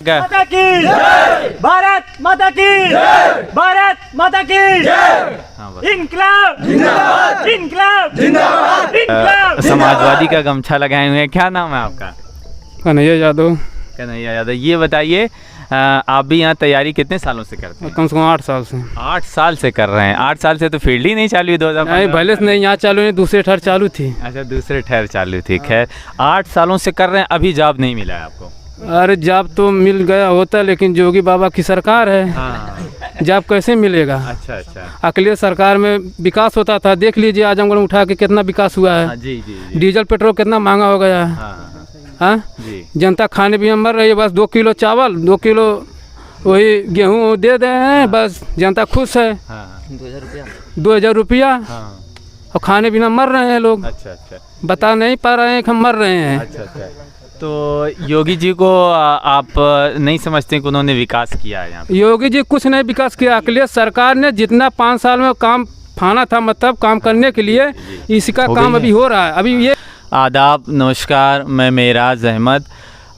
माता की जय, भारत माता की जय, भारत माता की जय, इनकलाब जिंदाबाद, इनकलाब जिंदाबाद, इनकलाब। समाजवादी का गमछा लगाए हुए हैं, क्या नाम है आपका? कन्हैया यादव। कन्हैया यादव। ये बताइए आप भी यहाँ तैयारी कितने सालों से करते हैं? कम से कम 8 साल से। 8 साल से कर रहे हैं। 8 साल से तो फील्ड ही नहीं चालू हुई 2015? नहीं, पहले से नहीं, यहाँ चालू नहीं, दूसरे ठहर चालू थी। अच्छा, दूसरे ठहर चालू थी। खैर 8 सालों से कर रहे हैं, अभी जॉब नहीं मिला है आपको? अरे जॉब तो मिल गया होता, लेकिन जोगी बाबा की सरकार है, हाँ। जॉब कैसे मिलेगा? अच्छा अच्छा। अखिलेश सरकार में विकास होता था, देख लीजिए आजमगढ़ में उठा के कितना विकास हुआ है। हाँ, जी जी जी। डीजल पेट्रोल कितना महंगा हो गया है। हाँ हाँ, जी। जनता खाने पीने में मर रही है, बस 2 किलो चावल, 2 किलो वही गेहूँ दे रहे हैं, बस जनता खुश है। हाँ 2000 रुपया, हाँ। और खाने पीना मर रहे हैं लोग। अच्छा अच्छा बता नहीं पा रहे हैं कि हम मर रहे हैं। अच्छा अच्छा। तो योगी जी को आप नहीं समझते कि उन्होंने विकास किया है यहाँ पे? योगी जी कुछ नहीं विकास किया। अखिलेश सरकार ने जितना 5 साल में काम फाना था, मतलब काम करने के लिए, इसका काम अभी हो रहा है। अभी ये आदाब, नमस्कार, मैं मेराज अहमद।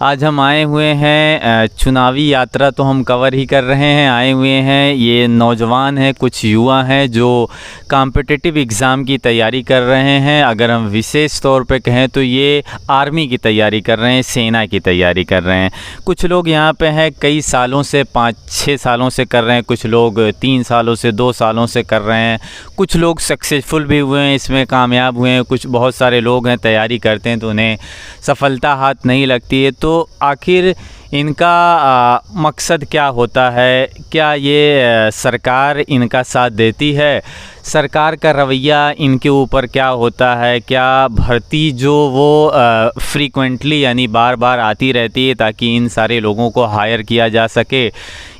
आज हम आए हुए हैं, चुनावी यात्रा तो हम कवर ही कर रहे हैं, आए हुए हैं। ये नौजवान हैं, कुछ युवा हैं जो कॉम्पिटिटिव एग्ज़ाम की तैयारी कर रहे हैं। अगर हम विशेष तौर पे कहें तो ये आर्मी की तैयारी कर रहे हैं, सेना की तैयारी कर रहे हैं। कुछ लोग यहाँ पे हैं कई सालों से, 5-6 सालों से कर रहे हैं, कुछ लोग 3 सालों से, 2 सालों से कर रहे हैं, कुछ लोग सक्सेसफुल भी हुए हैं, इसमें कामयाब हुए हैं। कुछ बहुत सारे लोग हैं तैयारी करते हैं तो उन्हें सफलता हाथ नहीं लगती है। तो आखिर इनका मकसद क्या होता है? क्या ये सरकार इनका साथ देती है? सरकार का रवैया इनके ऊपर क्या होता है? क्या भर्ती जो वो फ्रीक्वेंटली यानी बार बार आती रहती है ताकि इन सारे लोगों को हायर किया जा सके?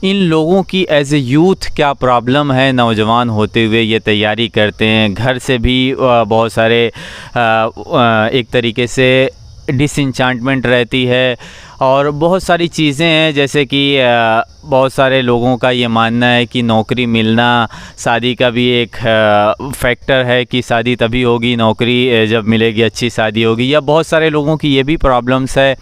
इन लोगों की एज ए यूथ क्या प्रॉब्लम है? नौजवान होते हुए ये तैयारी करते हैं, घर से भी बहुत सारे एक तरीके से डिसइंचार्टमेंट रहती है, और बहुत सारी चीज़ें हैं, जैसे कि बहुत सारे लोगों का ये मानना है कि नौकरी मिलना शादी का भी एक फैक्टर है, कि शादी तभी होगी, नौकरी जब मिलेगी अच्छी शादी होगी। या बहुत सारे लोगों की ये भी प्रॉब्लम्स है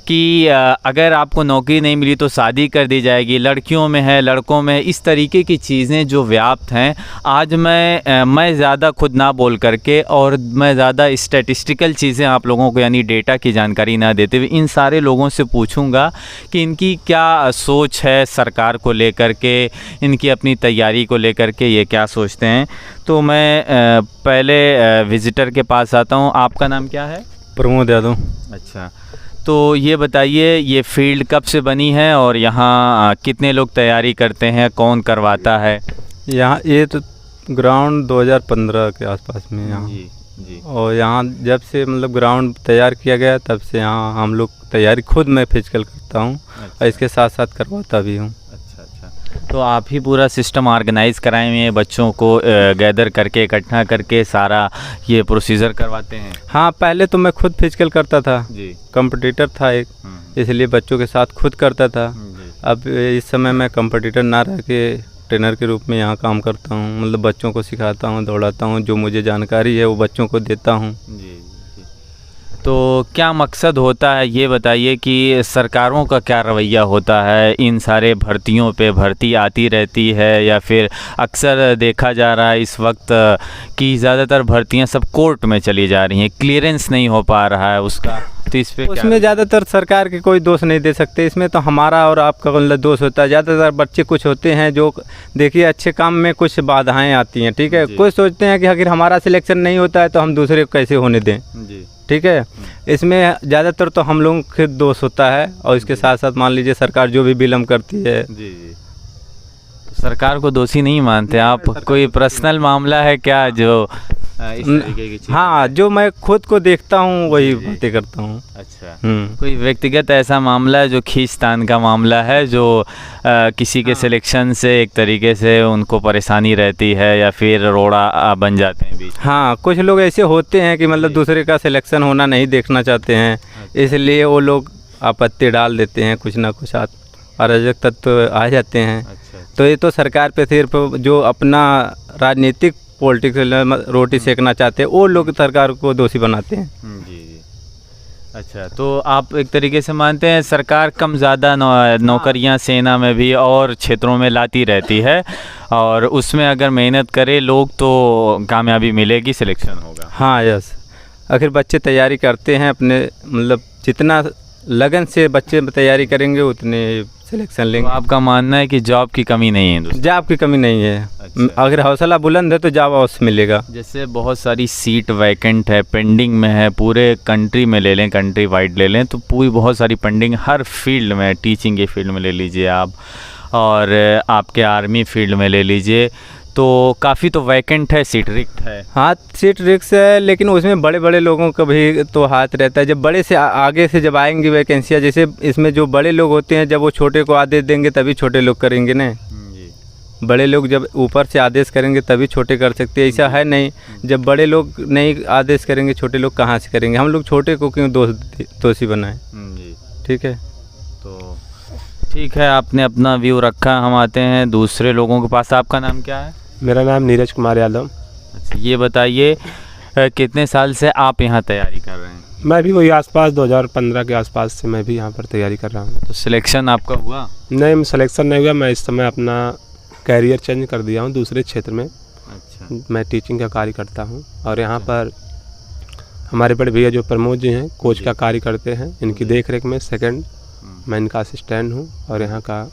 कि अगर आपको नौकरी नहीं मिली तो शादी कर दी जाएगी। लड़कियों में है, लड़कों में, इस तरीके की चीज़ें जो व्याप्त हैं। आज मैं ज़्यादा खुद ना बोल करके और मैं ज़्यादा स्टैटिस्टिकल चीज़ें आप लोगों को यानी डेटा की जानकारी ना देते हुए इन सारे लोगों से पूछूंगा कि इनकी क्या सोच है सरकार को लेकर के, इनकी अपनी तैयारी को लेकर के ये क्या सोचते हैं। तो मैं पहले विज़िटर के पास आता हूँ। आपका नाम क्या है? प्रमोद यादव। अच्छा, तो ये बताइए ये फील्ड कब से बनी है और यहाँ कितने लोग तैयारी करते हैं, कौन करवाता है? यहाँ ये तो ग्राउंड 2015 के आसपास में यहाँ जी जी। और यहाँ जब से मतलब ग्राउंड तैयार किया गया तब से यहाँ हम लोग तैयारी खुद मैं फिजिकल करता हूँ। अच्छा। और इसके साथ साथ करवाता भी हूँ। अच्छा अच्छा। तो आप ही पूरा सिस्टम ऑर्गेनाइज कराए हुए हैं, बच्चों को गैदर करके इकट्ठा करके सारा ये प्रोसीजर करवाते हैं? हाँ, पहले तो मैं खुद फिजिकल करता था जी। कंपटीटर था एक, इसलिए बच्चों के साथ खुद करता था। अब इस समय मैं कंपटीटर ना रह के ट्रेनर के रूप में यहाँ काम करता हूँ। मतलब बच्चों को सिखाता हूँ, दौड़ाता हूँ, जो मुझे जानकारी है वो बच्चों को देता हूँ। जी। तो क्या मकसद होता है ये बताइए कि सरकारों का क्या रवैया होता है इन सारे भर्तियों पे? भर्ती आती रहती है या फिर अक्सर देखा जा रहा है इस वक्त कि ज़्यादातर भर्तियां सब कोर्ट में चली जा रही हैं, क्लियरेंस नहीं हो पा रहा है उसका, तो इस पे उसमें ज़्यादातर सरकार के कोई दोष नहीं दे सकते। इसमें तो हमारा और आपका मतलब दोष होता है। ज़्यादातर बच्चे कुछ होते हैं जो देखिए अच्छे काम में कुछ बाधाएं आती हैं, ठीक है। कोई सोचते हैं कि अगर हमारा सिलेक्शन नहीं होता है तो हम दूसरे को कैसे होने दें, जी। ठीक है। इसमें ज़्यादातर तो हम लोगों के दोष होता है, और इसके साथ साथ मान लीजिए सरकार जो भी विलम्ब करती है। जी जी। तो सरकार को दोषी नहीं मानते आप? कोई पर्सनल मामला है क्या जो इस तरीके की चीज़? हाँ, जो मैं खुद को देखता हूँ वही बातें करता हूँ। अच्छा। कोई व्यक्तिगत ऐसा मामला है जो खींचतान का मामला है, जो किसी के सिलेक्शन से एक तरीके से उनको परेशानी रहती है या फिर रोड़ा बन जाते हैं बीच? हाँ, कुछ लोग ऐसे होते हैं कि मतलब दूसरे का सिलेक्शन होना नहीं देखना चाहते हैं, इसलिए वो लोग आपत्ति डाल देते हैं, कुछ ना कुछ अराजक तत्व आ जाते हैं। अच्छा। तो ये तो सरकार पे सिर्फ जो अपना राजनीतिक पॉलिटिक्स रोटी सेकना चाहते हैं वो लोग सरकार को दोषी बनाते हैं। जी जी। अच्छा, तो आप एक तरीके से मानते हैं सरकार कम ज़्यादा नौकरियां सेना में भी और क्षेत्रों में लाती रहती है, और उसमें अगर मेहनत करे लोग तो कामयाबी मिलेगी, सिलेक्शन होगा। हाँ यस, आखिर बच्चे तैयारी करते हैं अपने, मतलब जितना लगन से बच्चे तैयारी करेंगे उतने सिलेक्शन तो लेंगे। आपका मानना है कि जॉब की कमी नहीं है दोस्तों? जॉब की कमी नहीं है। अच्छा। अगर हौसला बुलंद है तो जॉब अवश्य मिलेगा। जैसे बहुत सारी सीट वैकेंट है, पेंडिंग में है, पूरे कंट्री में ले लें, कंट्री वाइड ले लें तो पूरी बहुत सारी पेंडिंग हर फील्ड में, टीचिंग के फील्ड में ले लीजिए आप, और आपके आर्मी फील्ड में ले लीजिए, तो काफ़ी तो वैकेंट है, सीट रिक्त है। हाँ सीट रिक्स है, लेकिन उसमें बड़े बड़े लोगों का भी तो हाथ रहता है। जब बड़े से आगे से जब आएंगी वैकेंसियाँ, जैसे इसमें जो बड़े लोग होते हैं जब वो छोटे को आदेश देंगे तभी छोटे लोग करेंगे ना। जी। बड़े लोग जब ऊपर से आदेश करेंगे तभी छोटे कर सकते हैं, ऐसा है नहीं। जब बड़े लोग नहीं आदेश करेंगे छोटे लोग कहाँ से करेंगे। हम लोग छोटे को क्यों दोषी बनाएं। जी ठीक है, तो ठीक है, आपने अपना व्यू रखा, हम आते हैं दूसरे लोगों के पास। आपका नाम क्या है? मेरा नाम नीरज कुमार यादव। अच्छा, ये बताइए कितने साल से आप यहाँ तैयारी कर रहे हैं? मैं भी वही आसपास 2015 के आसपास से मैं भी यहाँ पर तैयारी कर रहा हूँ। तो सिलेक्शन आपका हुआ? नहीं, सिलेक्शन नहीं हुआ। मैं इस समय अपना कैरियर चेंज कर दिया हूँ दूसरे क्षेत्र में। अच्छा। मैं टीचिंग का कार्य करता हूँ और यहाँ पर हमारे बड़े भैया जो प्रमोद जी हैं कोच का कार्य करते हैं, इनकी देख रेख में सेकंड मैं इनका असिस्टेंट हूँ और यहाँ का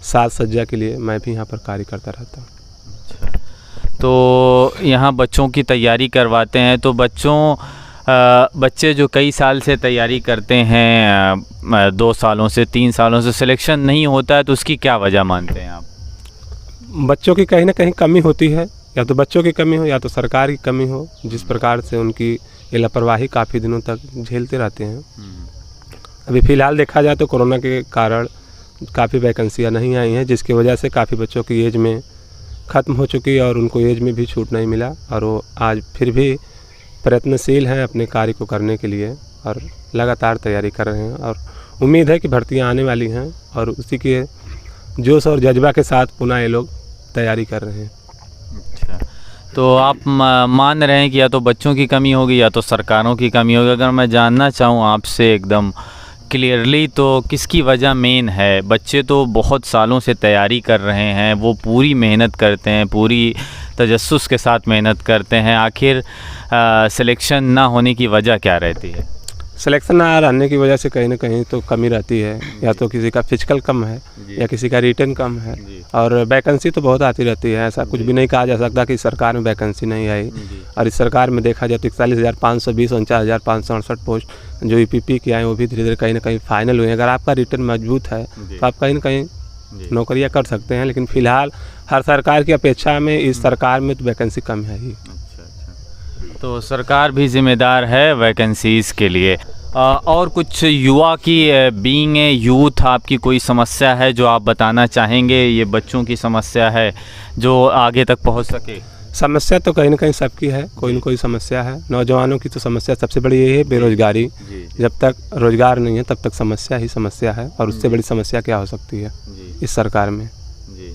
साज सज्जा के लिए मैं भी यहाँ पर कार्य करता रहता हूँ। अच्छा, तो यहाँ बच्चों की तैयारी करवाते हैं, तो बच्चे जो कई साल से तैयारी करते हैं, 2 सालों से 3 सालों से सिलेक्शन नहीं होता है, तो उसकी क्या वजह मानते हैं आप? बच्चों की कहीं ना कहीं कमी होती है, या तो बच्चों की कमी हो या तो सरकार की कमी हो, जिस प्रकार से उनकी ये लापरवाही काफ़ी दिनों तक झेलते रहते हैं। अभी फ़िलहाल देखा जाए तो कोरोना के कारण काफ़ी वैकेंसियाँ नहीं आई हैं, जिसकी वजह से काफ़ी बच्चों की एज में ख़त्म हो चुकी है और उनको एज में भी छूट नहीं मिला, और वो आज फिर भी प्रयत्नशील हैं अपने कार्य को करने के लिए और लगातार तैयारी कर रहे हैं। और उम्मीद है कि भर्तियाँ आने वाली हैं और उसी के जोश और जज्बा के साथ पुनः ये लोग तैयारी कर रहे हैं। अच्छा, तो आप मान रहे हैं कि या तो बच्चों की कमी होगी या तो सरकारों की कमी होगी। अगर मैं जानना चाहूँ आपसे एकदम क्लियरली, तो किसकी वजह मेन है? बच्चे तो बहुत सालों से तैयारी कर रहे हैं, वो पूरी मेहनत करते हैं, पूरी तजस्सुस के साथ मेहनत करते हैं, आखिर सिलेक्शन ना होने की वजह क्या रहती है? सिलेक्शन ना रहने की वजह से कहीं ना कहीं तो कमी रहती है, या तो किसी का फिजिकल कम है या किसी का रिटर्न कम है, और वैकेंसी तो बहुत आती रहती है। ऐसा कुछ भी नहीं कहा जा सकता कि सरकार में वैकेंसी नहीं आई, और इस सरकार में देखा जाए तो 41,520 49,568 पोस्ट जो EPP की आए वो भी धीरे धीरे कहीं ना कहीं फाइनल हुए हैं। अगर आपका रिटर्न मजबूत है तो आप कहीं ना कहीं नौकरियाँ कर सकते हैं, लेकिन फ़िलहाल हर सरकार की अपेक्षा में इस सरकार में तो वैकेंसी कम है ही। तो सरकार भी जिम्मेदार है वैकेंसीज़ के लिए। और कुछ युवा की बीइंग ए यूथ आपकी कोई समस्या है जो आप बताना चाहेंगे? ये बच्चों की समस्या है जो आगे तक पहुंच सके। समस्या तो कहीं ना कहीं सबकी है, कोई ना कोई समस्या है। नौजवानों की तो समस्या सबसे बड़ी यही है, बेरोजगारी। जब तक रोजगार नहीं है तब तक समस्या ही समस्या है, और उससे बड़ी समस्या क्या हो सकती है इस सरकार में। जी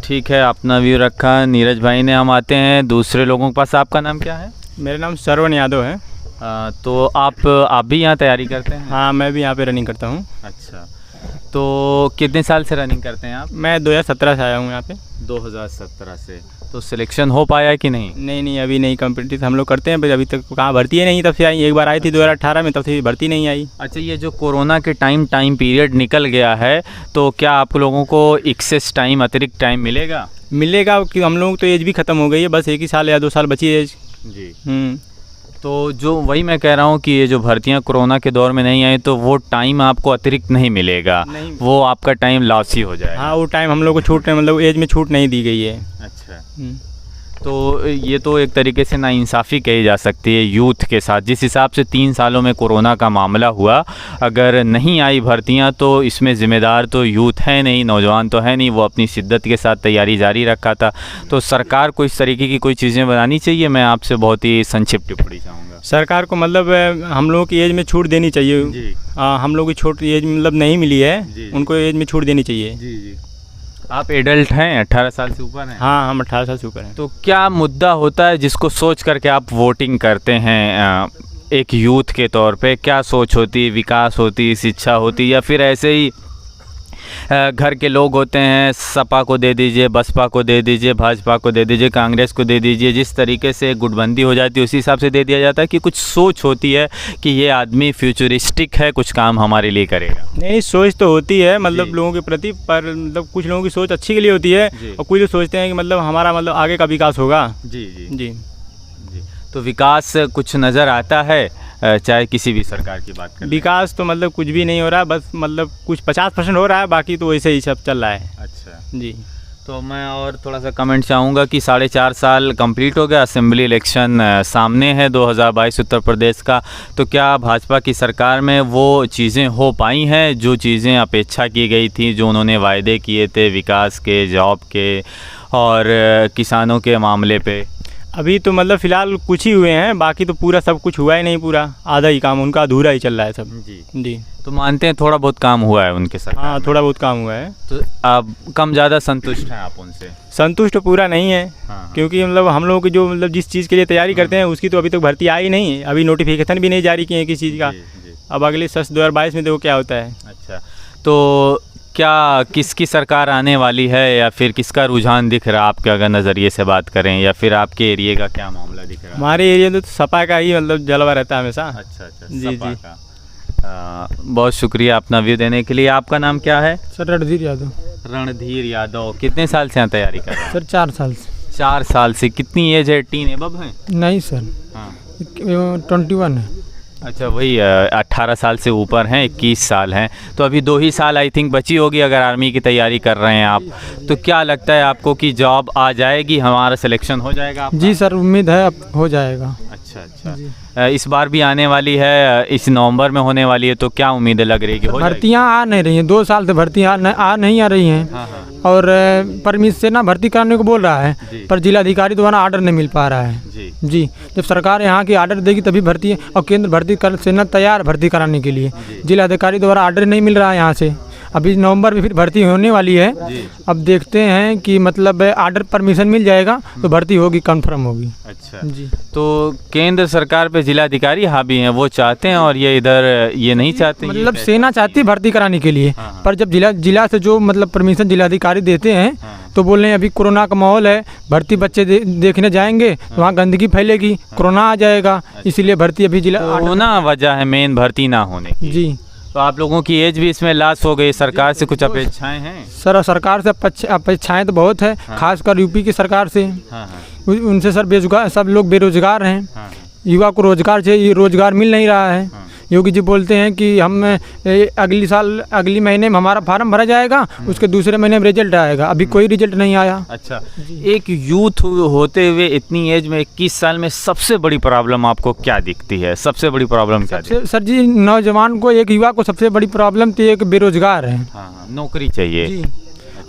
ठीक है, अपना व्यू रखा नीरज भाई ने। हम आते हैं दूसरे लोगों के पास। आपका नाम क्या है? मेरा नाम श्रवण यादव है। तो आप भी यहाँ तैयारी करते हैं? हाँ, मैं भी यहाँ पे रनिंग करता हूँ। अच्छा, तो कितने साल से रनिंग करते हैं आप? मैं 2017 से आया हूँ यहाँ पे। 2017 से। तो सिलेक्शन हो पाया कि नहीं? नहीं, अभी नहीं। कम्पिटिटिव हम लोग करते हैं पर अभी तक कहाँ भर्ती है नहीं, तब से आई। एक बार आई थी 2018 में, तब से भर्ती नहीं आई। अच्छा, ये जो कोरोना के टाइम पीरियड निकल गया है, तो क्या आप लोगों को एक्सेस टाइम, अतिरिक्त टाइम मिलेगा? मिलेगा कि हम लोग तो एज भी ख़त्म हो गई है, बस 1 ही साल या 2 साल बची है एज। जी। तो जो वही मैं कह रहा हूँ कि ये जो भर्तियाँ कोरोना के दौर में नहीं आई, तो वो टाइम आपको अतिरिक्त नहीं मिलेगा, नहीं। वो आपका टाइम लॉस ही हो जाएगा। हाँ, वो टाइम हम लोग को छूट, मतलब एज में छूट नहीं दी गई है। अच्छा, तो ये तो एक तरीके से नाइंसाफ़ी कही जा सकती है यूथ के साथ। जिस हिसाब से 3 सालों में कोरोना का मामला हुआ, अगर नहीं आई भर्तियां तो इसमें ज़िम्मेदार तो यूथ है नहीं, नौजवान तो है नहीं, वो अपनी शिद्दत के साथ तैयारी जारी रखा था। तो सरकार को इस तरीके की कोई चीज़ें बनानी चाहिए। मैं आपसे बहुत ही संक्षिप्त टिप्पणी चाहूँगा। सरकार को मतलब हम लोगों की एज में छूट देनी चाहिए। जी। हम लोग की छोटी एज मतलब नहीं मिली है, उनको एज में छूट देनी चाहिए। जी। आप एडल्ट हैं, 18 साल से ऊपर हैं? हाँ, हम 18 साल से ऊपर हैं। तो क्या मुद्दा होता है जिसको सोच करके आप वोटिंग करते हैं? एक यूथ के तौर पे क्या सोच होती, विकास होती, शिक्षा होती, या फिर ऐसे ही घर के लोग होते हैं, सपा को दे दीजिए, बसपा को दे दीजिए, भाजपा को दे दीजिए, कांग्रेस को दे दीजिए, जिस तरीके से गुटबंदी हो जाती है उसी हिसाब से दे दिया जाता है, कि कुछ सोच होती है कि ये आदमी फ्यूचरिस्टिक है, कुछ काम हमारे लिए करेगा? नहीं, सोच तो होती है मतलब लोगों के प्रति, पर मतलब कुछ लोगों की सोच अच्छी के लिए होती है और कुछ लोग सोचते हैं कि मतलब हमारा मतलब आगे का विकास होगा। जी जी जी। तो विकास कुछ नज़र आता है, चाहे किसी भी सरकार की बात करें? विकास तो मतलब कुछ भी नहीं हो रहा है, बस मतलब कुछ 50% हो रहा है, बाकी तो वैसे ही सब चल रहा है। अच्छा जी। तो मैं और थोड़ा सा कमेंट चाहूँगा कि 4.5 साल कंप्लीट हो गया, असेंबली इलेक्शन सामने है 2022 उत्तर प्रदेश का, तो क्या भाजपा की सरकार में वो चीज़ें हो पाई हैं जो चीज़ें अपेक्षा की गई थी, जो उन्होंने वायदे किए थे विकास के, जॉब के और किसानों के मामले पे? अभी तो मतलब फ़िलहाल कुछ ही हुए हैं, बाकी तो पूरा सब कुछ हुआ ही नहीं, पूरा आधा ही काम उनका अधूरा ही चल रहा है सब। जी जी। तो मानते हैं थोड़ा बहुत काम हुआ है उनके साथ? हाँ, थोड़ा बहुत काम हुआ है। तो आप कम ज़्यादा संतुष्ट हैं आप उनसे? संतुष्ट तो पूरा नहीं है। हाँ। क्योंकि मतलब हम लोगों की जो मतलब जिस चीज़ के लिए तैयारी करते हैं उसकी तो अभी तक भर्ती आई नहीं है, अभी नोटिफिकेशन भी नहीं जारी किए हैं किसी चीज़ का। अब अगले वर्ष 2022 में देखो क्या होता है। अच्छा, तो क्या किसकी सरकार आने वाली है, या फिर किसका रुझान दिख रहा है आपके अगर नज़रिए से बात करें, या फिर आपके एरिए का क्या मामला दिख रहा है? हमारे एरिया में तो सपा का ही मतलब जलवा रहता है हमेशा। अच्छा, जी सपा जी। का। बहुत शुक्रिया अपना व्यू देने के लिए। आपका नाम क्या है? सर रणधीर यादव। रणधीर यादव। कितने साल से यहाँ तैयारी कर रहे हैं? सर 4 साल से। 4 साल से। कितनी एज है? टीन एबव है? नहीं सर, हाँ। 21 है। अच्छा, वही 18 साल से ऊपर हैं, 21 साल हैं, तो अभी 2 ही साल आई थिंक बची होगी अगर आर्मी की तैयारी कर रहे हैं आप। तो क्या लगता है आपको कि जॉब आ जाएगी, हमारा सिलेक्शन हो जाएगा आपका? जी सर, उम्मीद है अब हो जाएगा। अच्छा अच्छा। इस बार भी आने वाली है, इस नवंबर में होने वाली है, तो क्या उम्मीदें लग रही है कि हो जाएगी? भर्तियाँ आ नहीं रही हैं, 2 साल से भर्तियाँ नहीं आ रही हैं। हाँ हाँ। और परमिशन से ना भर्ती कराने को बोल रहा है, पर जिलाधिकारी द्वारा आर्डर नहीं मिल पा रहा है। जी, जब सरकार यहाँ की आर्डर देगी तभी भर्ती है, और केंद्र भर्ती कर सेना तैयार भर्ती कराने के लिए, जिलाधिकारी द्वारा आर्डर नहीं मिल रहा है यहाँ से। अभी नवंबर में फिर भर्ती होने वाली है। अब देखते हैं कि मतलब आर्डर परमिशन मिल जाएगा तो भर्ती होगी, कंफर्म होगी। अच्छा जी। तो केंद्र सरकार पे जिलाधिकारी हावी हैं, वो चाहते हैं, और ये इधर ये नहीं चाहते। मतलब सेना चाहती है भर्ती कराने के लिए, हाँ। पर जब जिला से जो मतलब परमिशन जिलाधिकारी देते हैं, तो बोल रहे हैं अभी कोरोना का माहौल है, भर्ती बच्चे देखने जाएंगे तो वहाँ गंदगी फैलेगी, कोरोना आ जाएगा, इसीलिए भर्ती अभी जिला कोरोना वजह है मेन भर्ती ना होने की। जी। तो आप लोगों की एज भी इसमें लॉस हो गई, सरकार से कुछ अपेक्षाएं हैं? सर सरकार से अपेक्षाएं तो बहुत है, खासकर यूपी की सरकार से। हाँ हाँ। उनसे सर बेरोजगार, सब लोग बेरोजगार हैं, हाँ। युवा को रोजगार चाहिए, रोजगार मिल नहीं रहा है। योगी जी बोलते हैं कि हम अगली महीने में हमारा फार्म भरा जाएगा, उसके दूसरे महीने में रिजल्ट आएगा, अभी कोई रिजल्ट नहीं आया। अच्छा, एक यूथ होते हुए इतनी एज में 21 साल में सबसे बड़ी प्रॉब्लम आपको क्या दिखती है? सबसे बड़ी प्रॉब्लम क्या दिखती है? सर जी, नौजवान को, एक युवा को सबसे बड़ी प्रॉब्लम तो एक बेरोजगार है। हाँ, नौकरी चाहिए। जी,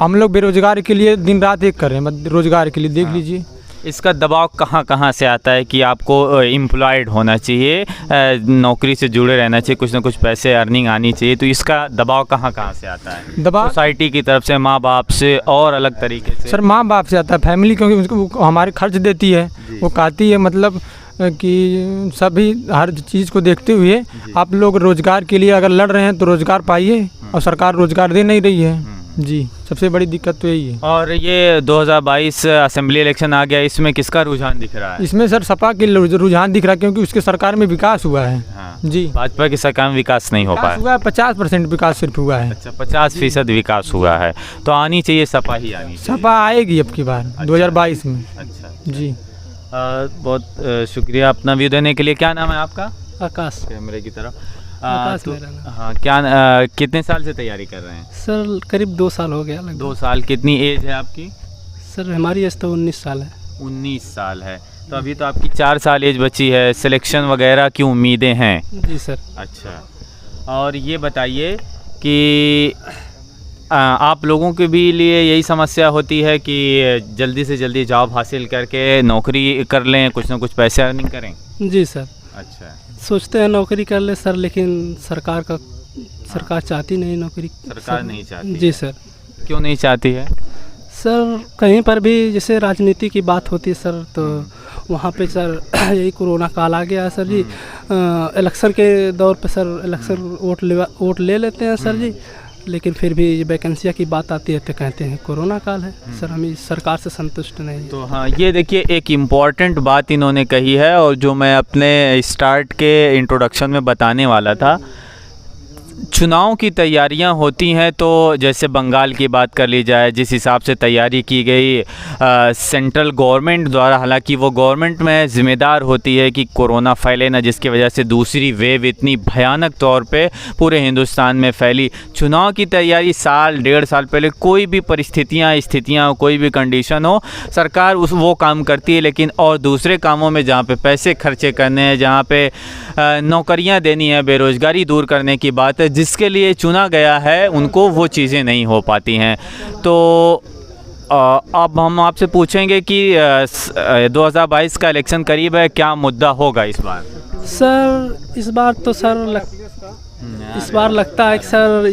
हम लोग बेरोजगार के लिए दिन रात एक कर रहे हैं, रोजगार के लिए देख लीजिए। इसका दबाव कहाँ कहाँ से आता है कि आपको एम्प्लॉयड होना चाहिए, नौकरी से जुड़े रहना चाहिए, कुछ ना कुछ पैसे अर्निंग आनी चाहिए, तो इसका दबाव कहाँ कहाँ से आता है? दबाव सोसाइटी की तरफ से, माँ बाप से, और अलग तरीके से? सर माँ बाप से आता है, फैमिली, क्योंकि उसको हमारे खर्च देती है, वो कहती है मतलब कि सभी हर चीज़ को देखते हुए आप लोग रोजगार के लिए अगर लड़ रहे हैं तो रोजगार पाइए, और सरकार रोजगार दे नहीं रही है। जी, सबसे बड़ी दिक्कत तो यही है। और ये 2022 असेंबली इलेक्शन आ गया, इसमें किसका रुझान दिख रहा है? इसमें सर सपा के रुझान दिख रहा है, क्योंकि उसके सरकार में विकास हुआ है। हाँ। जी, भाजपा की सरकार में विकास नहीं हो पाया। हुआ है, 50% विकास सिर्फ हुआ है। अच्छा, 50% विकास हुआ है, तो आनी चाहिए, सपा ही आनी चाहिए। सपा आएगी अब की बार 2022 में। अच्छा जी। बहुत शुक्रिया अपना व्यू देने के लिए। क्या नाम है आपका? आकाश। कैमरे की तरफ। आकाश तो, मेरा नाम। हाँ, क्या कितने साल से तैयारी कर रहे हैं? सर करीब 2 साल हो गया लगभग। 2 साल। कितनी एज है आपकी? सर हमारी एज तो 19 साल है। 19 साल है, तो अभी तो आपकी 4 साल एज बची है। सिलेक्शन वगैरह की उम्मीदें हैं? जी सर। अच्छा, और ये बताइए कि आप लोगों के भी लिए यही समस्या होती है कि जल्दी से जल्दी जॉब हासिल करके नौकरी कर लें, कुछ ना कुछ पैसे अर्निंग करें? जी सर। अच्छा, सोचते हैं नौकरी कर ले सर, लेकिन सरकार चाहती नहीं नौकरी। सरकार नहीं चाहती? जी सर। क्यों नहीं चाहती है? सर कहीं पर भी जैसे राजनीति की बात होती है सर, तो वहाँ पे सर यही कोरोना काल आ गया है सर जी। इलेक्शन के दौर पे सर इलेक्शन वोट ले लेते हैं सर जी, लेकिन फिर भी वैकेंसिया की बात आती है तो कहते हैं कोरोना काल है। सर हम इस सरकार से संतुष्ट नहीं हैं। तो हाँ, ये देखिए एक इम्पॉर्टेंट बात इन्होंने कही है और जो मैं अपने स्टार्ट के इंट्रोडक्शन में बताने वाला था। चुनाव की तैयारियां होती हैं तो जैसे बंगाल की बात कर ली जाए, जिस हिसाब से तैयारी की गई सेंट्रल गवर्नमेंट द्वारा, हालांकि वो गवर्नमेंट में ज़िम्मेदार होती है कि कोरोना फैले ना, जिसकी वजह से दूसरी वेव इतनी भयानक तौर पे पूरे हिंदुस्तान में फैली। चुनाव की तैयारी साल 1.5 साल पहले कोई भी स्थितियाँ कोई भी कंडीशन हो, सरकार वो काम करती है। लेकिन और दूसरे कामों में जहाँ पे पैसे खर्चे करने हैं, जहाँ पे नौकरियाँ देनी है, बेरोज़गारी दूर करने की बात है, जिसके लिए चुना गया है, उनको वो चीज़ें नहीं हो पाती हैं। तो अब हम आपसे पूछेंगे कि 2022 का इलेक्शन करीब है, क्या मुद्दा होगा इस बार? सर इस बार तो सर इस बार लगता है कि सर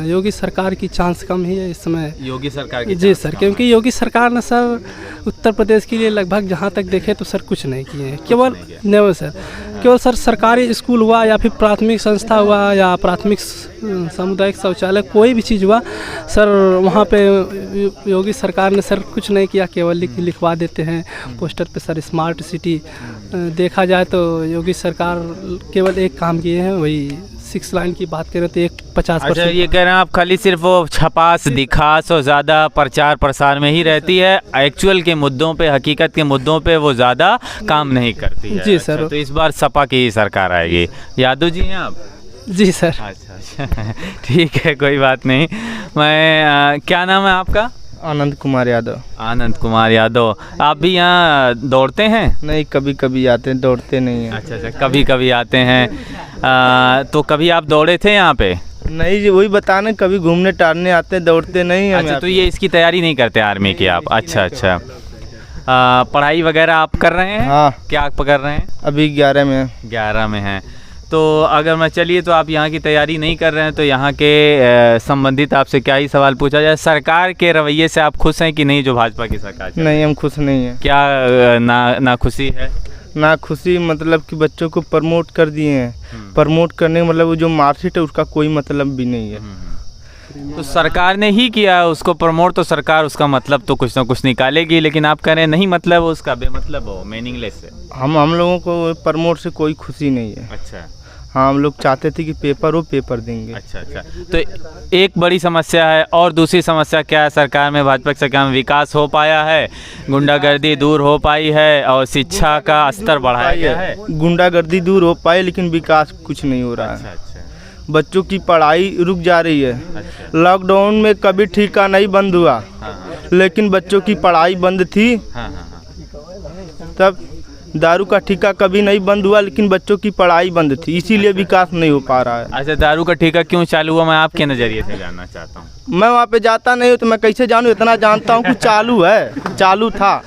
योगी सरकार की चांस कम ही है इस समय। योगी सरकार की जी सर, क्योंकि योगी सरकार ने सर उत्तर प्रदेश के लिए लगभग जहाँ तक देखे तो सर कुछ नहीं किए हैं। केवल नहीं सर, केवल सर सरकारी स्कूल हुआ या फिर प्राथमिक संस्था हुआ या प्राथमिक सामुदायिक शौचालय, कोई भी चीज़ हुआ सर, वहाँ पे योगी सरकार ने सर कुछ नहीं किया, केवल लिखवा देते हैं पोस्टर पे सर स्मार्ट सिटी। देखा जाए तो योगी सरकार केवल एक काम किए हैं, वही 6 लाइन की बात करें तो 50%। अच्छा, ये कह रहे हैं आप खाली सिर्फ वो छपास दिखास और ज़्यादा प्रचार प्रसार में ही रहती है, एक्चुअल के मुद्दों पे, हकीकत के मुद्दों पे वो ज़्यादा काम नहीं करती है। जी सर। अच्छा, तो इस बार सपा की ही सरकार आएगी। यादव जी हैं आप? जी सर। अच्छा ठीक है, कोई बात नहीं। मैं क्या नाम है आपका? आनंद कुमार यादव। आनंद कुमार यादव, आप भी यहाँ दौड़ते हैं? नहीं, कभी कभी आते हैं, दौड़ते नहीं हैं। अच्छा, कभी कभी आते हैं। तो कभी आप दौड़े थे यहाँ पे? नहीं जी, वही बताने, कभी घूमने टहलने आते हैं, दौड़ते नहीं हैं। अच्छा, तो ये इसकी तैयारी नहीं करते आर्मी की आप? अच्छा। पढ़ाई वगैरह आप कर रहे हैं? हाँ। क्या आप कर रहे हैं? अभी 11 में। 11 में हैं। तो अगर मैं चलिए, तो आप यहाँ की तैयारी नहीं कर रहे हैं, तो यहाँ के संबंधित आपसे क्या ही सवाल पूछा जाए, सरकार के रवैये से आप खुश हैं कि नहीं, जो भाजपा की सरकार? नहीं, हम खुश नहीं हैं। क्या ना खुशी है? ना खुशी मतलब कि बच्चों को प्रमोट कर दिए हैं। प्रमोट करने का मतलब वो जो मार्कशीट है उसका कोई मतलब भी नहीं है। तो सरकार ने ही किया है उसको प्रमोट, तो सरकार उसका मतलब तो कुछ ना कुछ निकालेगी। लेकिन आप कह रहे हैं नहीं मतलब उसका, बेमतलब हो, मीनिंगलेस है। हम लोगों को प्रमोट से कोई खुशी नहीं है। अच्छा। हाँ, हम लोग चाहते थे कि पेपर हो, पेपर देंगे। अच्छा। तो एक बड़ी समस्या है, और दूसरी समस्या क्या है? सरकार में, भाजपा की सरकार में विकास हो पाया है, गुंडागर्दी दूर हो पाई है और शिक्षा का स्तर बढ़ाया गया है? गुंडागर्दी दूर हो पाई, लेकिन विकास कुछ नहीं हो रहा है। अच्छा। बच्चों की पढ़ाई रुक जा रही है। अच्छा। लॉकडाउन में कभी ठेका नहीं बंद हुआ। हाँ। लेकिन बच्चों की पढ़ाई बंद थी। हाँ। तब दारू का ठेका कभी नहीं बंद हुआ, लेकिन बच्चों की पढ़ाई बंद थी, इसीलिए विकास नहीं हो पा रहा है। अच्छा, दारू का ठेका क्यों चालू हुआ, मैं आपके नज़रिए से जानना चाहता हूँ। मैं वहाँ पे जाता नहीं हूँ तो मैं कैसे जानूँ? इतना जानता हूँ कि चालू है, चालू था।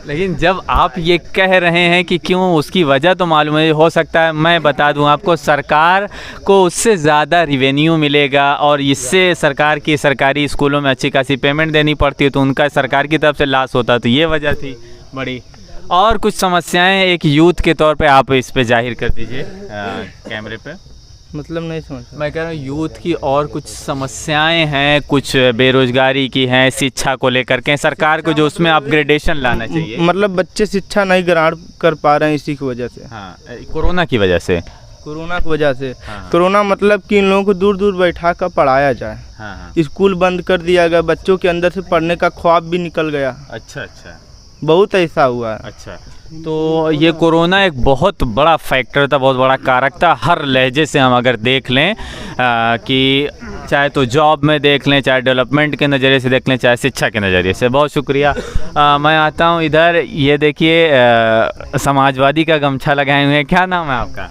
लेकिन जब आप ये कह रहे हैं कि क्यों, उसकी वजह तो मालूम है, हो सकता है मैं बता दूं आपको, सरकार को उससे ज़्यादा रिवेन्यू मिलेगा और इससे सरकार की सरकारी स्कूलों में अच्छी खासी पेमेंट देनी पड़ती है, तो उनका सरकार की तरफ से लॉस होता, तो ये वजह थी बड़ी। और कुछ समस्याएं एक यूथ के तौर पे आप इस पे जाहिर कर दीजिए कैमरे पे। मतलब नहीं समझ। मैं कह रहा हूँ यूथ की और कुछ समस्याएं हैं, कुछ बेरोजगारी की हैं, शिक्षा को लेकर के सरकार को जो उसमें अपग्रेडेशन लाना चाहिए। मतलब बच्चे शिक्षा नहीं ग्रहण कर पा रहे हैं इसी की वजह से। हाँ, कोरोना की वजह से। कोरोना की वजह से। हाँ। कोरोना मतलब कि इन लोगों को दूर दूर बैठा कर पढ़ाया जाए। हाँ। स्कूल बंद कर दिया गया, बच्चों के अंदर से पढ़ने का ख्वाब भी निकल गया। अच्छा। बहुत ऐसा हुआ है। अच्छा, तो ये कोरोना एक बहुत बड़ा फैक्टर था, बहुत बड़ा कारक था। हर लहजे से हम अगर देख लें कि चाहे तो जॉब में देख लें, चाहे डेवलपमेंट के नज़रिए से देख लें, चाहे शिक्षा के नज़रिए से। बहुत शुक्रिया। मैं आता हूँ इधर, ये देखिए समाजवादी का गमछा लगाए हुए हैं, क्या नाम है आपका?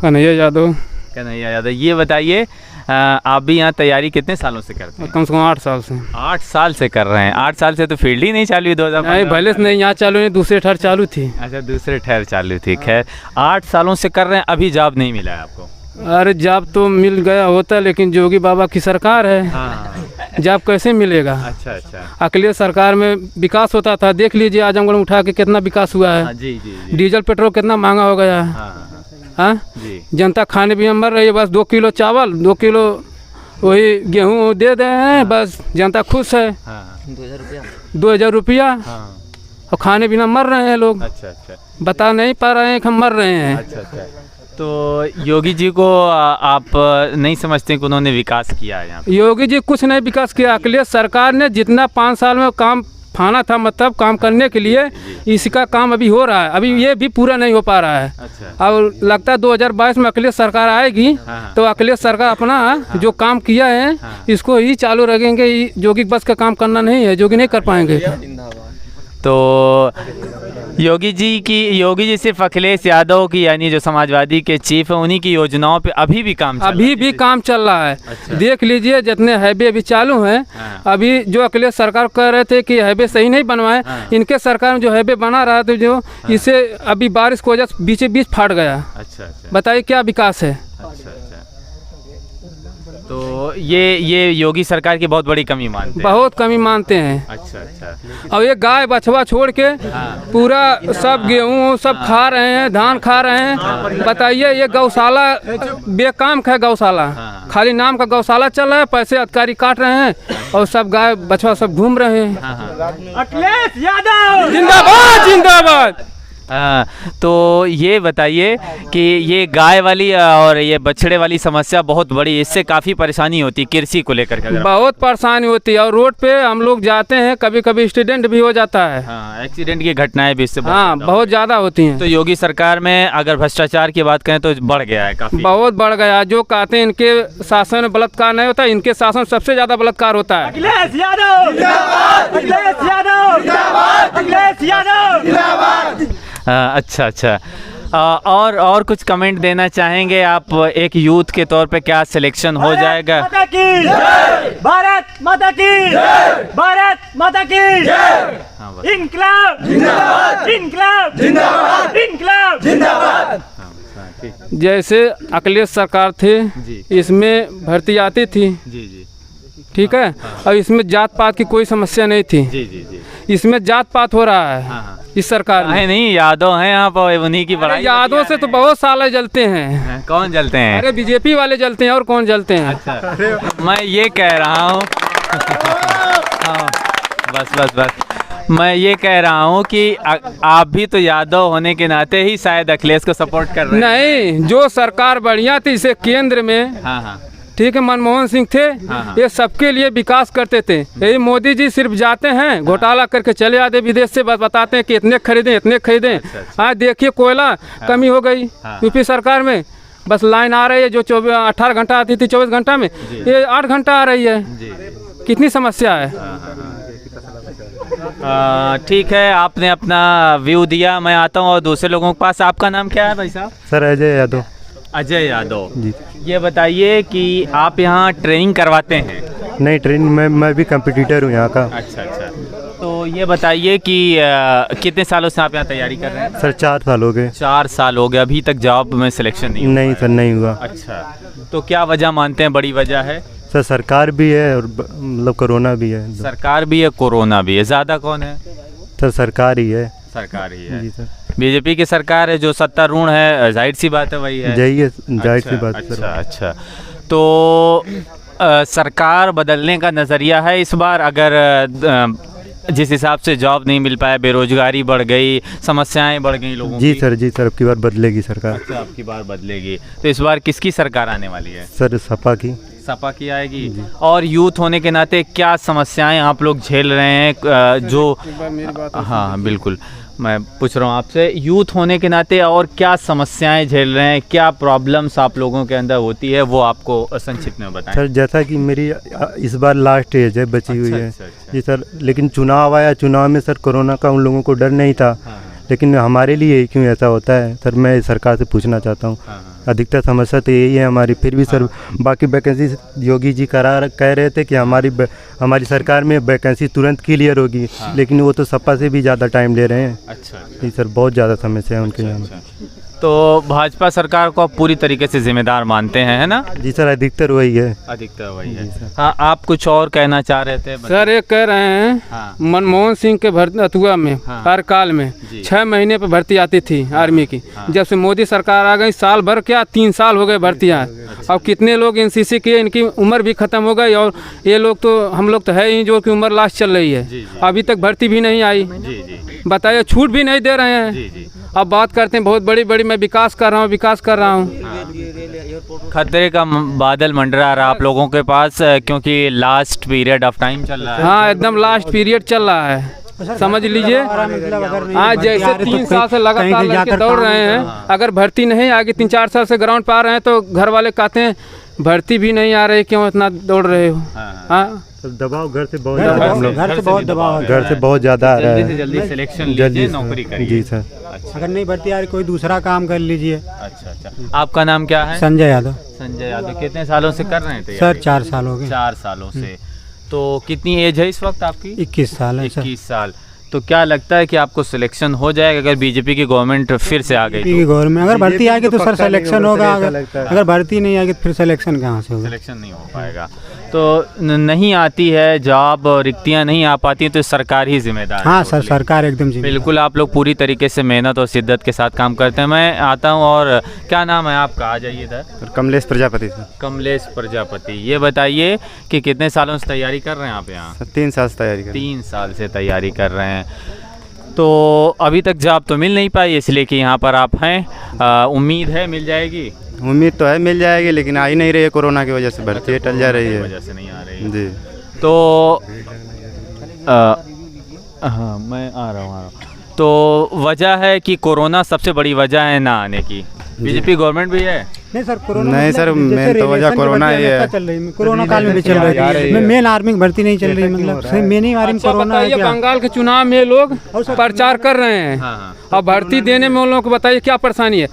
कन्हैया यादव। कन्हैया यादव, ये बताइए आप भी यहाँ तैयारी कितने सालों से करते हैं? कम से कम 8 साल से। 8 साल से कर रहे हैं? 8 साल से तो फील्ड ही नहीं चालू हुई 2015? नहीं, भले से नहीं, यहाँ चालू नहीं, दूसरे ठहर चालू थी। अच्छा, दूसरे ठहर चालू थी। खैर, 8 सालों से कर रहे हैं, अभी जॉब नहीं मिला है आपको? अरे जॉब तो मिल गया होता, लेकिन योगी बाबा की सरकार है। हाँ, जॉब कैसे मिलेगा। अच्छा अच्छा। अखिलेश सरकार में विकास होता था, देख लीजिए आजमगढ़ में उठा के कितना विकास हुआ है। जी जी जी। डीजल पेट्रोल कितना महंगा हो गया है। हाँ, जी जनता खाने भी मर रही है, बस 2 किलो चावल 2 किलो वही गेहूँ दे रहे हैं, बस जनता खुश है। 2,000 रुपया और खाने बिना मर रहे हैं लोग। अच्छा अच्छा। बता नहीं पा रहे हैं कि हम मर रहे हैं। अच्छा अच्छा। तो योगी जी को आप नहीं समझते कि उन्होंने विकास किया है यहाँ पे? योगी जी कुछ नहीं विकास किया। अखिलेश सरकार ने जितना 5 साल में काम फाना था, मतलब काम करने के लिए, इसका काम अभी हो रहा है, अभी ये भी पूरा नहीं हो पा रहा है। अच्छा। और लगता है 2022 में अखिलेश सरकार आएगी तो अखिलेश सरकार अपना जो काम किया है इसको ही चालू रखेंगे। योगी बस का काम करना नहीं है, योगी नहीं कर पाएंगे। तो योगी जी सिर्फ अखिलेश यादव की, यानी जो समाजवादी के चीफ है, उन्हीं की योजनाओं पे अभी भी काम चल रहा है। अच्छा। देख लीजिए जितने हाईवे अभी चालू हैं, अभी जो अखिलेश सरकार कह रहे थे कि हाईवे सही नहीं बनवाए, इनके सरकार में जो हाईवे बना रहा था जो इसे अभी बारिश की वजह से बीच फाट गया। अच्छा अच्छा। बताइए क्या विकास है। अच्छा अच्छा। तो ये योगी सरकार की बहुत बड़ी कमी मानते हैं? बहुत कमी मानते हैं। अच्छा अच्छा। अब ये गाय बछवा छोड़ के पूरा सब गेहूँ सब खा रहे हैं, धान खा रहे हैं। बताइए ये गौशाला बेकाम है, गौशाला खाली नाम का गौशाला चल रहा है, पैसे अधिकारी काट रहे हैं और सब गाय बछवा सब घूम रहे हैं। अखिलेश यादव जिंदाबाद जिंदाबाद। तो ये बताइए कि ये गाय वाली और ये बछड़े वाली समस्या बहुत बड़ी, इससे काफ़ी परेशानी होती है कृषि को लेकर के? बहुत परेशानी होती है और रोड पे हम लोग जाते हैं, कभी कभी एक्सीडेंट भी हो जाता है। हाँ, एक्सीडेंट की घटनाएं भी इससे बहुत ज़्यादा होती हैं। तो योगी सरकार में अगर भ्रष्टाचार की बात करें तो बढ़ गया है काफ़ी, बहुत बढ़ गया। जो कहते हैं इनके शासन में बलात्कार नहीं होता, इनके शासन सबसे ज़्यादा बलात्कार होता है। अखिलेश यादव जिंदाबाद, अखिलेश यादव जिंदाबाद, अखिलेश यादव जिंदाबाद। अच्छा अच्छा। और कुछ कमेंट देना चाहेंगे आप? एक यूथ के तौर पे क्या सिलेक्शन हो जाएगा? भारत माता की, भारत माता की, इनकलाब जिंदाबाद, इनकलाब जिंदाबाद, इनकलाब जिंदाबाद। जैसे अखिलेश सरकार थे, इसमें भर्ती आती थी, जी जी, ठीक है, और इसमें जात पात की कोई समस्या नहीं थी। जी जी जी। इसमें जात पात हो रहा है इस सरकार में। नहीं, यादव हैं यहाँ पर, उन्हीं की बड़ाई। यादव से तो बहुत साले जलते हैं। कौन जलते हैं? अरे बीजेपी वाले जलते हैं, और कौन जलते हैं? अच्छा। मैं ये कह रहा हूँ बस मैं ये कह रहा हूँ कि आप भी तो यादव होने के नाते ही शायद अखिलेश को सपोर्ट कर रहे हैं। नहीं, जो सरकार बढ़िया थी इसे केंद्र में, हाँ, ठीक है, मनमोहन सिंह थे, ये सबके लिए विकास करते थे। यही मोदी जी सिर्फ जाते हैं, घोटाला करके चले आते विदेश से, बस बताते हैं कि इतने खरीदें इतने खरीदें। हाँ, देखिए कोयला कमी हो गई यूपी सरकार में, बस लाइन आ रही है जो 18 घंटा आती थी 24 घंटा में, ये 8 घंटा आ रही है। कितनी समस्या है। ठीक है, आपने अपना व्यू दिया। मैं आता हूँ और दूसरे लोगों के पास। आपका नाम क्या है भाई साहब? सर अजय यादव। अजय यादव जी। ये बताइए कि आप यहाँ ट्रेनिंग करवाते हैं? नहीं, ट्रेनिंग मैं भी कंपटीटर हूँ यहाँ का। अच्छा अच्छा। तो ये बताइए कि कितने सालों से आप यहाँ तैयारी कर रहे हैं? सर 4 साल हो गए। 4 साल हो गए, अभी तक जॉब में सिलेक्शन नहीं सर नहीं हुआ। अच्छा, तो क्या वजह मानते हैं बड़ी वजह है? सर सरकार भी है और मतलब कोरोना भी है। सरकार भी है, कोरोना भी है। ज़्यादा कौन है? सर सरकार ही है। सरकार ही है। जी सर। बीजेपी की सरकार है, जो सत्तारूढ़ है, जाहिर सी बात है वही है। जाहिर सी बात। अच्छा अच्छा। तो सरकार बदलने का नज़रिया है इस बार? अगर जिस हिसाब से जॉब नहीं मिल पाया, बेरोजगारी बढ़ गई, समस्याएं बढ़ गई लोगों की। जी सर, अब की बार बदलेगी सरकार। अच्छा, अब की बार बदलेगी। तो इस बार किसकी सरकार आने वाली है? सर सपा की। सपा की आएगी। और यूथ होने के नाते क्या समस्याएं आप लोग झेल रहे हैं? जो हाँ बिल्कुल, मैं पूछ रहा हूँ आपसे, यूथ होने के नाते और क्या समस्याएं झेल रहे हैं, क्या प्रॉब्लम्स आप लोगों के अंदर होती है, वो आपको संक्षिप्त में बताएं। सर जैसा कि मेरी इस बार लास्ट एज है, बची हुई है जी सर, लेकिन चुनाव आया, चुनाव में सर कोरोना का उन लोगों को डर नहीं था। लेकिन हमारे लिए क्यों ऐसा होता है सर, मैं सरकार से पूछना चाहता हूँ। अधिकतर समस्या तो यही है हमारी। फिर भी सर बाकी वैकेंसी योगी जी कह रहे थे कि हमारी सरकार में वैकेंसी तुरंत क्लियर होगी, लेकिन वो तो सपा से भी ज़्यादा टाइम ले रहे हैं। अच्छा जी सर, बहुत ज़्यादा समस्या है उनके यहाँ। तो भाजपा सरकार को आप पूरी तरीके से जिम्मेदार मानते हैं, है ना? जी सर, अधिकतर वही है। अधिकतर वही है। हाँ, आप कुछ और कहना चाह रहे थे? सर एक कह रहे हैं हाँ। मनमोहन सिंह के भर्ती अथुआ में हाँ। कार्यकाल में जी। 6 महीने पर भर्ती आती थी आर्मी की। जब से मोदी सरकार आ गई साल भर क्या 3 साल हो गए भर्तियाँ। अब कितने लोग एनसीसी किए, इनकी उम्र भी खत्म हो गई और ये लोग तो हम लोग तो है ही जो कि उम्र लास्ट चल रही है, अभी तक भर्ती भी नहीं आई। बताइए, छूट भी नहीं दे रहे हैं। अब बात करते हैं बहुत बड़ी बड़ी, मैं विकास कर रहा हूँ। खतरे का बादल मंडरा रहा आप लोगों के पास, क्योंकि लास्ट पीरियड ऑफ टाइम चल रहा है। हाँ, एकदम लास्ट पीरियड चल रहा है, समझ लीजिए। हाँ, जैसे 3 साल से लगातार लड़के दौड़ रहे हैं, अगर भर्ती नहीं आगे 3-4 साल से ग्राउंड पर आ रहे हैं तो घर वाले कहते हैं भर्ती भी नहीं आ रही, क्यों इतना दौड़ रहे हो? हाँ, दबाव घर से बहुत ज़्यादा, घर से बहुत दबाव, घर से बहुत ज़्यादा आ रहा है। जल्दी सिलेक्शन लीजिए, नौकरी करिए। जी सर। अगर नहीं भर्ती आ रही कोई दूसरा काम कर लीजिए। अच्छा। आपका नाम क्या है? संजय यादव। संजय यादव। कितने सालों से कर रहे थे? सर 4 साल हो गए। 4 सालों से। तो कितनी एज है इस वक्त आपकी? 21 साल है सर। 21 साल। तो क्या लगता है कि आपको सिलेक्शन हो जाएगा अगर बीजेपी की गवर्नमेंट फिर से आ गई? की गवर्नमेंट अगर भर्ती आएगी तो सर सिलेक्शन होगा, अगर भर्ती नहीं आएगी तो फिर सिलेक्शन कहाँ से होगा? सिलेक्शन नहीं हो पाएगा। तो नहीं आती है जॉब, रिक्तियाँ नहीं आ पाती हैं तो सरकार ही जिम्मेदार है। हाँ सर, सरकार एकदम जिम्मेदार। बिल्कुल, आप लोग पूरी तरीके से मेहनत और शिद्दत के साथ काम करते हैं। मैं आता हूँ, और क्या नाम है आपका? आ जाइए इधर। कमलेश प्रजापति सर। कमलेश प्रजापति। ये बताइए कि कितने सालों से तैयारी कर रहे हैं आप यहाँ? 3 साल से तैयारी कर। 3 साल से तैयारी कर रहे हैं। तो अभी तक जॉब तो मिल नहीं पाई, इसलिए कि यहाँ पर आप हैं। उम्मीद है मिल जाएगी? उम्मीद तो है मिल जाएगी, लेकिन आ ही नहीं रही है, कोरोना की वजह से भर्ती टल जा रही है। वजह से नहीं आ रही है। जी। तो हाँ, मैं आ रहा हूँ। तो वजह है कि कोरोना सबसे बड़ी वजह है ना आने की। बीजेपी गवर्नमेंट भी है? नहीं सर, कोरोना नहीं सर, मेन तो वजह कोरोना ही है। चल रही है, कोरोना काल में भी चल रही है। मेन आर्मी की भर्ती नहीं चल रही, मतलब मेन ही आर्मी कोरोना है। बंगाल के चुनाव में लोग प्रचार कर रहे हैं, अब भर्ती देने में उन लोगों को बताइए क्या परेशानी है।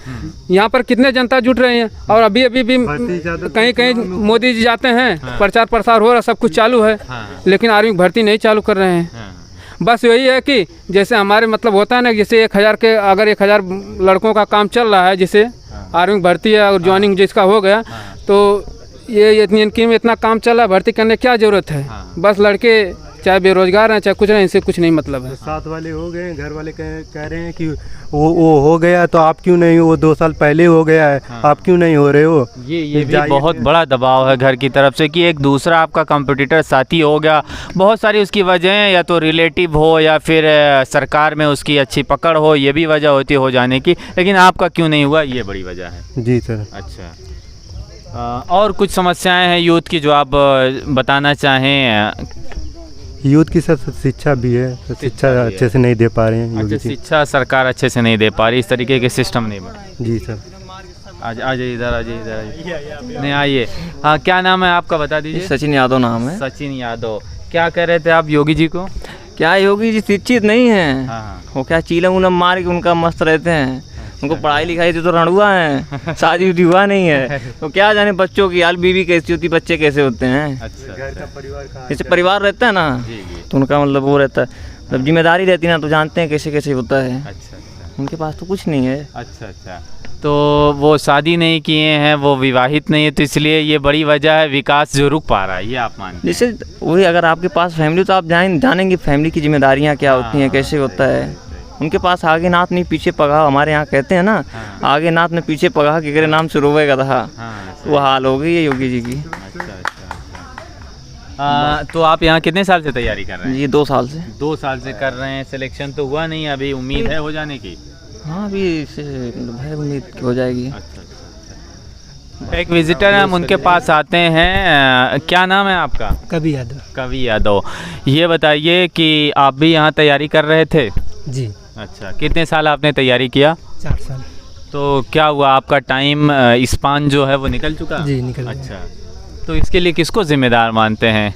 यहाँ पर कितने जनता जुट रहे हैं, और अभी भी कहीं कहीं मोदी जी जाते हैं, प्रचार प्रसार हो रहा, सब कुछ चालू है, लेकिन आर्मी की भर्ती नहीं चालू कर रहे हैं। बस यही है कि जैसे हमारे मतलब होता है ना, जैसे 1000 के अगर 1000 लड़कों का काम चल रहा है, जैसे आर्मी भर्ती है और ज्वाइनिंग जिसका हो गया, तो ये इनकी में इतना काम चल रहा है, भर्ती करने क्या ज़रूरत है? बस लड़के चाहे बेरोजगार हैं चाहे कुछ नहीं, इनसे कुछ नहीं मतलब है। साथ वाले हो गए, घर वाले कह रहे हैं कि वो हो गया तो आप क्यों नहीं हो, वो 2 साल पहले हो गया है, आप क्यों नहीं हो रहे हो? ये भी बहुत बड़ा दबाव है घर की तरफ से कि एक दूसरा आपका कंपटीटर साथी हो गया। बहुत सारी उसकी वजहें, या तो रिलेटिव हो या फिर सरकार में उसकी अच्छी पकड़ हो, ये भी वजह होती हो जाने की, लेकिन आपका क्यों नहीं हुआ ये बड़ी वजह है। जी सर। अच्छा, और कुछ समस्याएं हैं यूथ की जो आप बताना चाहें? यूथ की सर शिक्षा भी है, तो शिक्षा अच्छे से नहीं दे पा रहे हैं। अच्छा, शिक्षा सरकार अच्छे से नहीं दे पा रही, इस तरीके के सिस्टम नहीं बने। जी सर। आ जाइए इधर, आ जाइए इधर, नहीं आइए। हाँ, क्या नाम है आपका, बता दीजिए। सचिन यादव नाम है। सचिन यादव। क्या कह रहे थे आप योगी जी को? क्या योगी जी शिक्षित नहीं है? हाँ। वो क्या चीलम उलम मार के उनका मस्त रहते हैं, उनको पढ़ाई लिखाई से तो रणुआ है, शादी उदी हुआ नहीं है, तो क्या जाने बच्चों की हाल, बीवी कैसी होती, बच्चे कैसे होते हैं। अच्छा, जैसे परिवार रहता है ना, तो उनका मतलब वो रहता है, मतलब जिम्मेदारी रहती है ना, तो जानते हैं कैसे कैसे होता है। अच्छा, उनके पास तो कुछ नहीं है। अच्छा। तो वो शादी नहीं किए हैं, वो विवाहित नहीं है, तो इसलिए ये बड़ी वजह है, विकास जो रुक पा रहा है, ये आप मानते हैं? जैसे वही, अगर आपके पास फैमिली तो आप जानेंगे फैमिली की जिम्मेदारियाँ क्या होती हैं, कैसे होता है। उनके पास आगे नाथ नहीं पीछे पगाह, हमारे यहाँ कहते हैं ना, आगे नाथ में पीछे पगाह, केकरे नाम से रोवेगा था। वो हाल हो गई है योगी जी की। तो आप यहाँ कितने साल से तैयारी कर रहे हैं? ये 2 साल से। 2 साल से कर रहे हैं। सिलेक्शन तो हुआ नहीं, अभी उम्मीद है हो जाने की? हाँ, अभी है उम्मीद की हो जाएगी। अच्छा। एक विजिटर है, हम उनके पास आते हैं। क्या नाम है आपका? कवि यादव। कवि यादव। ये बताइए कि आप भी यहाँ तैयारी कर रहे थे? जी। अच्छा, कितने साल आपने तैयारी किया? 4 साल। तो क्या हुआ, आपका टाइम स्पान जो है वो निकल चुका? जी, निकल। अच्छा, तो इसके लिए किसको जिम्मेदार मानते हैं?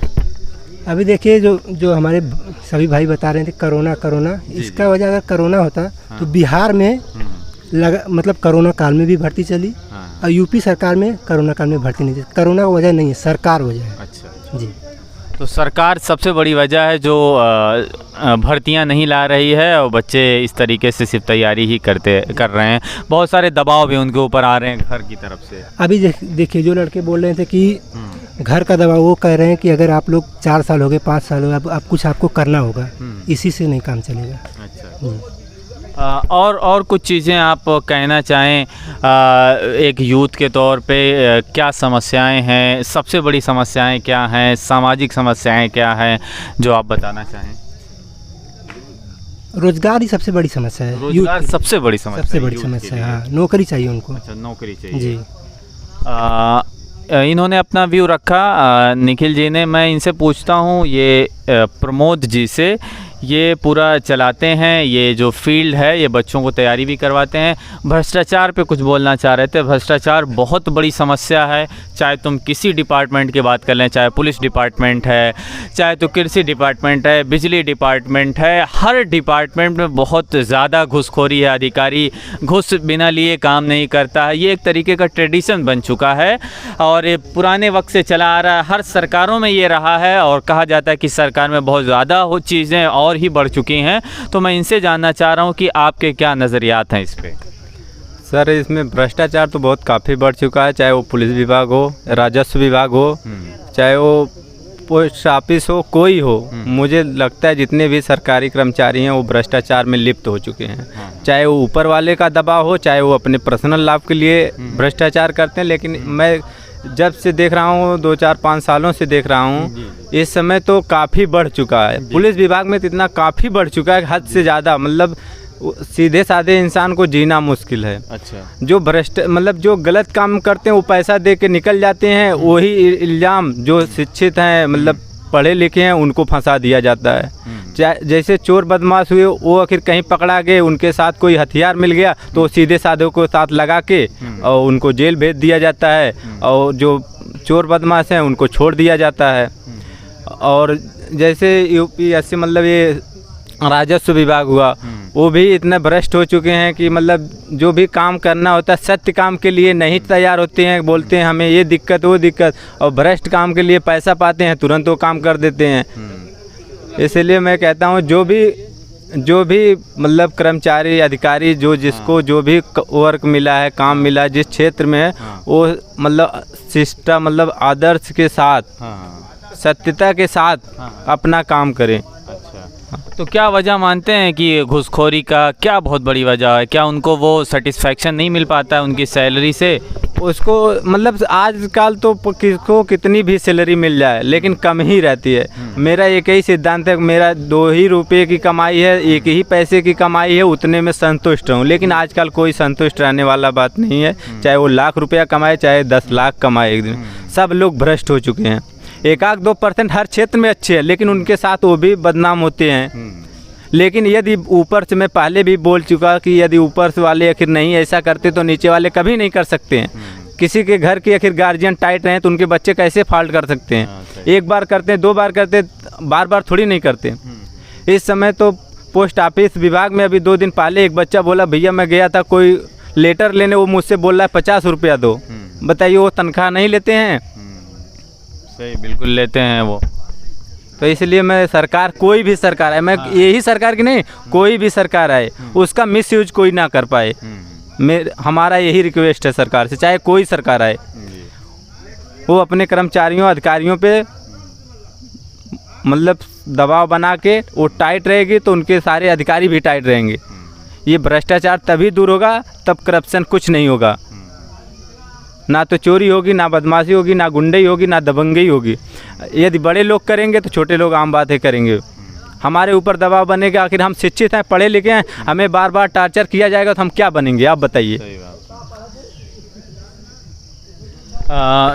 अभी देखिए जो हमारे सभी भाई बता रहे थे कोरोना, इसका वजह अगर कोरोना होता तो बिहार में मतलब कोरोना काल में भी भर्ती चली, और यूपी सरकार में कोरोना काल में भर्ती नहीं चली। कोरोना वजह नहीं है, सरकार वजह है। अच्छा जी। तो सरकार सबसे बड़ी वजह है जो भर्तियां नहीं ला रही है और बच्चे इस तरीके से सिर्फ तैयारी ही कर रहे हैं। बहुत सारे दबाव भी उनके ऊपर आ रहे हैं घर की तरफ से। अभी देखिए जो लड़के बोल रहे थे कि घर का दबाव, वो कह रहे हैं कि अगर आप लोग 4 साल हो गए 5 साल हो गए, अब कुछ आपको करना होगा, इसी से नहीं काम चलेगा। अच्छा। और कुछ चीज़ें आप कहना चाहें एक यूथ के तौर पे क्या समस्याएं हैं, सबसे बड़ी समस्याएं क्या हैं, सामाजिक समस्याएं क्या हैं जो आप बताना चाहें? रोजगार ही सबसे बड़ी समस्या है। रोजगार सबसे बड़ी समस्या, सबसे बड़ी समस्या है। हाँ, नौकरी चाहिए उनको। अच्छा, नौकरी चाहिए जी। इन्होंने अपना व्यू रखा निखिल जी ने। मैं इनसे पूछता हूँ, ये प्रमोद जी से, ये पूरा चलाते हैं, ये जो फील्ड है ये बच्चों को तैयारी भी करवाते हैं। भ्रष्टाचार पे कुछ बोलना चाह रहे थे। भ्रष्टाचार बहुत बड़ी समस्या है, चाहे तुम किसी डिपार्टमेंट की बात कर लें, चाहे पुलिस डिपार्टमेंट है, चाहे तो कृषि डिपार्टमेंट है, बिजली डिपार्टमेंट है, हर डिपार्टमेंट में बहुत ज़्यादा घूसखोरी है। अधिकारी घूस बिना लिए काम नहीं करता है। ये एक तरीके का ट्रेडिशन बन चुका है और ये पुराने वक्त से चला आ रहा है। हर सरकारों में ये रहा है और कहा जाता है कि सरकार में बहुत ज़्यादा वो चीज़ें और ही बढ़ चुकी हैं। तो मैं इनसे जानना चाह रहा हूँ कि आपके क्या नज़रियात हैं इस पे? सर, इसमें भ्रष्टाचार तो बहुत काफ़ी बढ़ चुका है, चाहे वो पुलिस विभाग हो, राजस्व विभाग हो, चाहे वो पोस्ट ऑफिस हो, कोई हो। मुझे लगता है जितने भी सरकारी कर्मचारी हैं वो भ्रष्टाचार में लिप्त हो चुके हैं। चाहे वो ऊपर वाले का दबाव हो, चाहे वो अपने पर्सनल लाभ के लिए भ्रष्टाचार करते हैं। लेकिन मैं जब से देख रहा हूँ, 2-4-5 सालों से देख रहा हूँ, इस समय तो काफ़ी बढ़ चुका है। पुलिस विभाग में तो इतना काफ़ी बढ़ चुका है, हद से ज़्यादा। मतलब सीधे साधे इंसान को जीना मुश्किल है। अच्छा। जो भ्रष्ट मतलब जो गलत काम करते हैं वो पैसा दे के निकल जाते हैं। वही इल्ज़ाम जो शिक्षित हैं, मतलब पढ़े लिखे हैं, उनको फंसा दिया जाता है। जैसे चोर बदमाश हुए, वो आखिर कहीं पकड़ा गए, उनके साथ कोई हथियार मिल गया तो सीधे साधे को साथ लगा के और उनको जेल भेज दिया जाता है, और जो चोर बदमाश हैं उनको छोड़ दिया जाता है। और जैसे UPSC मतलब ये राजस्व विभाग हुआ, वो भी इतने भ्रष्ट हो चुके हैं कि मतलब जो भी काम करना होता है सत्य काम के लिए नहीं तैयार होते हैं। बोलते हैं हमें ये दिक्कत वो दिक्कत, और भ्रष्ट काम के लिए पैसा पाते हैं, तुरंत वो काम कर देते हैं। इसलिए मैं कहता हूँ जो भी मतलब कर्मचारी अधिकारी जो जिसको जो भी वर्क मिला है, काम मिला है, जिस क्षेत्र में है, वो मतलब सिस्टम मतलब आदर्श के साथ, सत्यता के साथ अपना काम करें। तो क्या वजह मानते हैं कि घूसखोरी का क्या बहुत बड़ी वजह है? क्या उनको वो सेटिस्फैक्शन नहीं मिल पाता है उनकी सैलरी से? उसको मतलब आजकल तो किसको कितनी भी सैलरी मिल जाए लेकिन कम ही रहती है। मेरा एक ही सिद्धांत है, मेरा 2 ही रुपये की कमाई है, 1 ही पैसे की कमाई है, उतने में संतुष्ट हूँ। लेकिन आजकल कोई संतुष्ट रहने वाला बात नहीं है। चाहे वो लाख रुपया कमाए, चाहे 10 लाख कमाए एक दिन, सब लोग भ्रष्ट हो चुके हैं। 1-2% हर क्षेत्र में अच्छे हैं, लेकिन उनके साथ वो भी बदनाम होते हैं। लेकिन यदि ऊपर से, मैं पहले भी बोल चुका कि यदि ऊपर से वाले आखिर नहीं ऐसा करते तो नीचे वाले कभी नहीं कर सकते हैं। किसी के घर के आखिर गार्जियन टाइट रहे तो उनके बच्चे कैसे फॉल्ट कर सकते हैं? 1 बार करते हैं, 2 बार करते हैं, बार थोड़ी नहीं करते। इस समय तो पोस्ट ऑफिस विभाग में अभी 2 दिन पहले एक बच्चा बोला, भैया मैं गया था कोई लेटर लेने, वो मुझसे बोल रहा है 50 रुपया दो। बताइए, वो तनख्वाह नहीं लेते हैं? सही, बिल्कुल लेते हैं वो। तो इसलिए मैं सरकार, कोई भी सरकार है, मैं यही सरकार की नहीं, कोई भी सरकार आए उसका मिसयूज कोई ना कर पाए। हमारा यही रिक्वेस्ट है सरकार से, चाहे कोई सरकार आए, वो अपने कर्मचारियों अधिकारियों पे मतलब दबाव बना के वो टाइट रहेगी तो उनके सारे अधिकारी भी टाइट रहेंगे। ये भ्रष्टाचार तभी दूर होगा, तब करप्शन कुछ नहीं होगा। ना तो चोरी होगी, ना बदमाशी होगी, ना गुंडई होगी, ना दबंगई होगी। यदि बड़े लोग करेंगे तो छोटे लोग आम बातें करेंगे। हमारे ऊपर दबाव बनेगा, आखिर हम शिक्षित हैं, पढ़े लिखे हैं, हमें बार बार टार्चर किया जाएगा तो हम क्या बनेंगे? आप बताइए।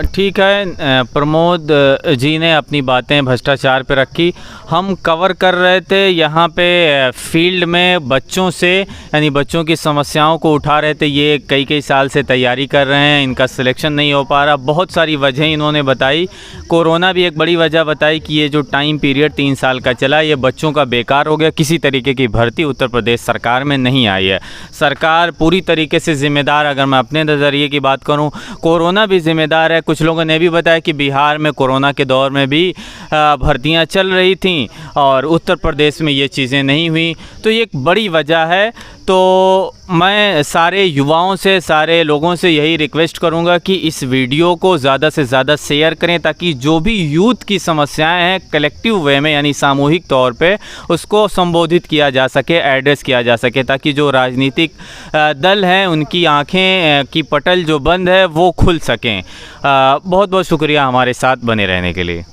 ठीक है, प्रमोद जी ने अपनी बातें भ्रष्टाचार पे रखी। हम कवर कर रहे थे यहाँ पे फील्ड में बच्चों से, यानी बच्चों की समस्याओं को उठा रहे थे। ये कई साल से तैयारी कर रहे हैं, इनका सिलेक्शन नहीं हो पा रहा। बहुत सारी वजह इन्होंने बताई। कोरोना भी एक बड़ी वजह बताई कि ये जो टाइम पीरियड 3 साल का चला, ये बच्चों का बेकार हो गया। किसी तरीके की भर्ती उत्तर प्रदेश सरकार में नहीं आई है। सरकार पूरी तरीके से जिम्मेदार, अगर मैं अपने नज़रिए की बात करूँ, कोरोना भी जिम्मेदार है। कुछ लोगों ने भी बताया कि बिहार में कोरोना के दौर में भी भर्तियां चल रही थीं और उत्तर प्रदेश में ये चीज़ें नहीं हुई, तो ये एक बड़ी वजह है। तो मैं सारे युवाओं से, सारे लोगों से यही रिक्वेस्ट करूंगा कि इस वीडियो को ज़्यादा से ज़्यादा शेयर करें, ताकि जो भी यूथ की समस्याएं हैं कलेक्टिव वे में यानी सामूहिक तौर पे उसको संबोधित किया जा सके, एड्रेस किया जा सके, ताकि जो राजनीतिक दल हैं उनकी आंखें की पटल जो बंद है वो खुल सकें। बहुत बहुत शुक्रिया हमारे साथ बने रहने के लिए।